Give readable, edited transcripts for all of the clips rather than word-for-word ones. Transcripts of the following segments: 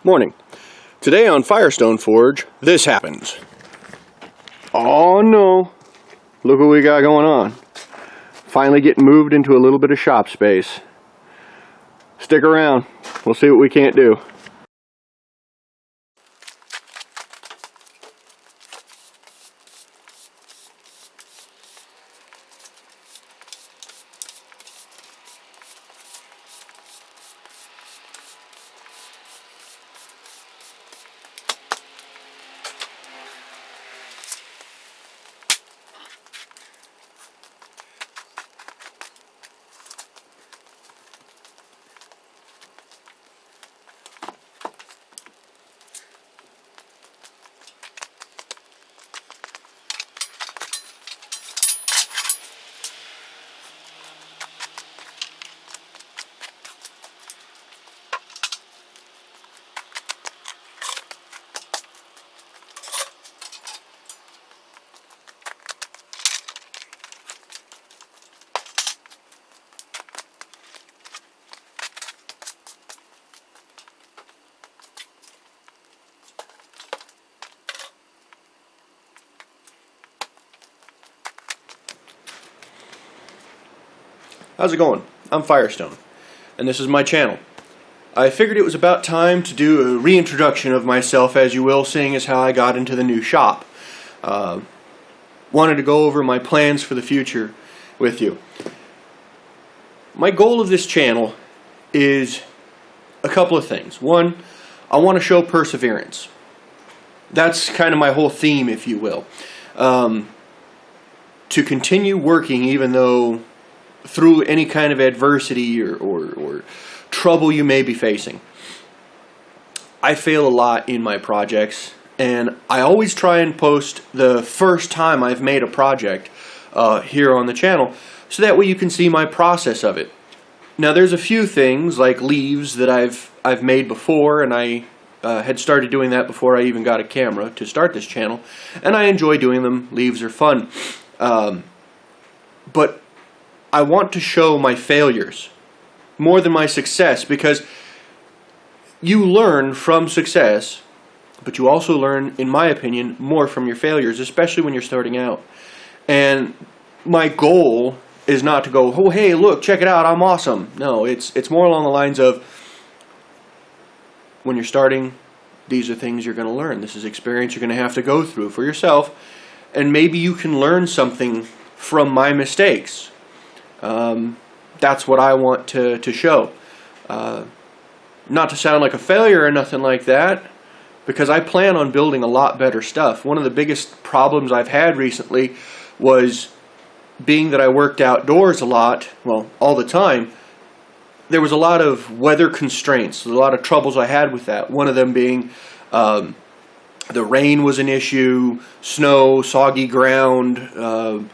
Morning. Today on Firestone Forge, this happens. Oh no! Look what we got going on. Finally getting moved into a little bit of shop space. Stick around. We'll see what we can't do. How's it going? I'm Firestone, and this is my channel. I figured it was about time to do a reintroduction of myself, as you will, seeing as how I got into the new shop. Wanted to go over my plans for the future with you. My goal of this channel is a couple of things. One, I want to show perseverance. That's kind of my whole theme, if you will. To continue working even though through any kind of adversity or trouble you may be facing. I fail a lot in my projects, and I always try and post the first time I've made a project here on the channel, so that way you can see my process of it. Now there's a few things like leaves that I've made before, and I had started doing that before I even got a camera to start this channel, and I enjoy doing them. Leaves are fun. But I want to show my failures more than my success, because you learn from success, but you also learn, in my opinion, more from your failures, especially when you're starting out. And my goal is not to go, oh hey, look, check it out, I'm awesome. No, it's more along the lines of, when you're starting, these are things you're going to learn. This is experience you're going to have to go through for yourself, and maybe you can learn something from my mistakes. That's what I want to show. Not to sound like a failure or nothing like that, because I plan on building a lot better stuff. One of the biggest problems I've had recently was, being that I worked outdoors a lot, well, all the time, there was a lot of weather constraints, a lot of troubles I had with that. One of them being the rain was an issue, snow, soggy ground,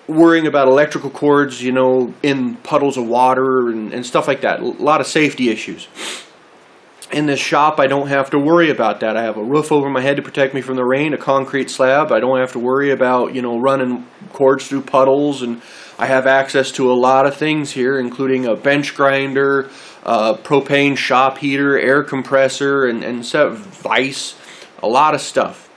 worrying about electrical cords, you know, in puddles of water and stuff like that. A lot of safety issues. In this shop, I don't have to worry about that. I have a roof over my head to protect me from the rain, a concrete slab. I don't have to worry about, you know, running cords through puddles, and I have access to a lot of things here, including a bench grinder, propane shop heater, air compressor, and vise, a lot of stuff.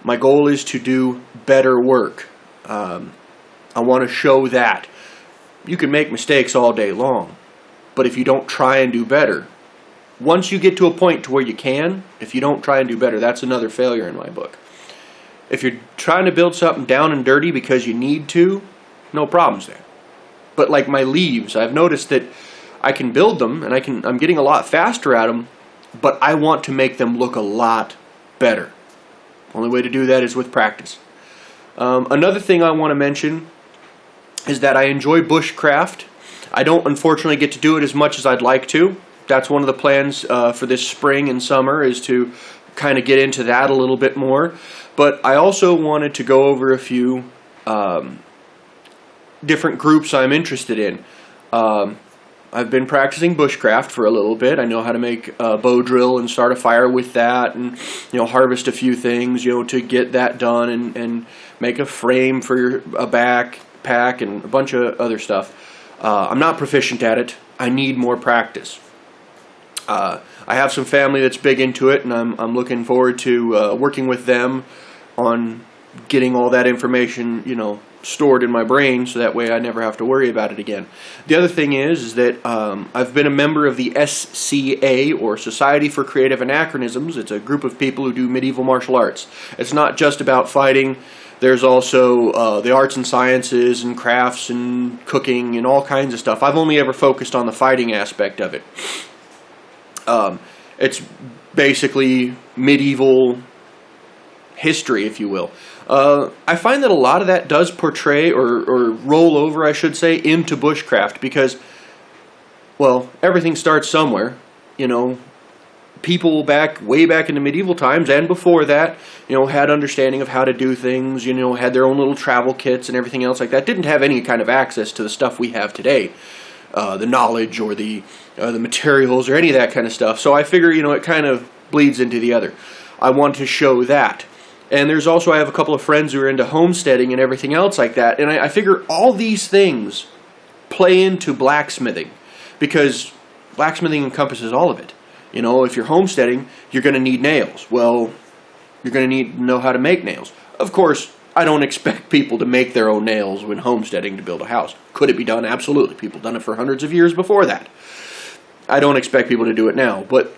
My goal is to do better work. I want to show that you can make mistakes all day long, but if you don't try and do better, once you get to a point to where you can, if you don't try and do better, that's another failure in my book. If you're trying to build something down and dirty because you need to, no problems there. But like my leaves, I've noticed that I can build them, and I'm getting a lot faster at them, but I want to make them look a lot better. The only way to do that is with practice. Another thing I want to mention is that I enjoy bushcraft. I don't unfortunately get to do it as much as I'd like to. That's one of the plans for this spring and summer, is to kind of get into that a little bit more. But I also wanted to go over a few different groups I'm interested in. I've been practicing bushcraft for a little bit. I know how to make a bow drill and start a fire with that, and harvest a few things to get that done, and make a frame for a backpack and a bunch of other stuff. I'm not proficient at it. I need more practice. I have some family that's big into it, and I'm looking forward to working with them on getting all that information, stored in my brain, so that way I never have to worry about it again. The other thing is that I've been a member of the SCA, or Society for Creative Anachronisms. It's a group of people who do medieval martial arts. It's not just about fighting. There's also the arts and sciences and crafts and cooking and all kinds of stuff. I've only ever focused on the fighting aspect of it. It's basically medieval history, if you will. I find that a lot of that does portray, or roll over, I should say, into bushcraft, because, well, everything starts somewhere. People way back in the medieval times and before that, had understanding of how to do things, had their own little travel kits and everything else like that. Didn't have any kind of access to the stuff we have today, the knowledge or the materials or any of that kind of stuff. So I figure, it kind of bleeds into the other. I want to show that. And there's also, I have a couple of friends who are into homesteading and everything else like that. And I figure all these things play into blacksmithing, because blacksmithing encompasses all of it. If you're homesteading, you're going to need nails. Well, you're going to need to know how to make nails. Of course, I don't expect people to make their own nails when homesteading to build a house. Could it be done? Absolutely. People have done it for hundreds of years before that. I don't expect people to do it now. But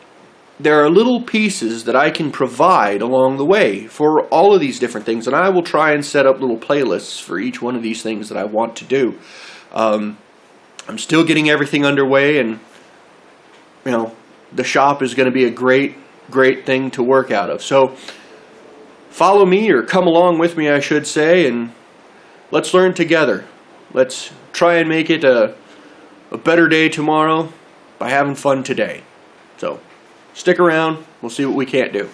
there are little pieces that I can provide along the way for all of these different things, and I will try and set up little playlists for each one of these things that I want to do. I'm still getting everything underway, and the shop is going to be a great thing to work out of. So follow me, or come along with me, I should say, and let's learn together. Let's try and make it a better day tomorrow by having fun today. So stick around. We'll see what we can't do.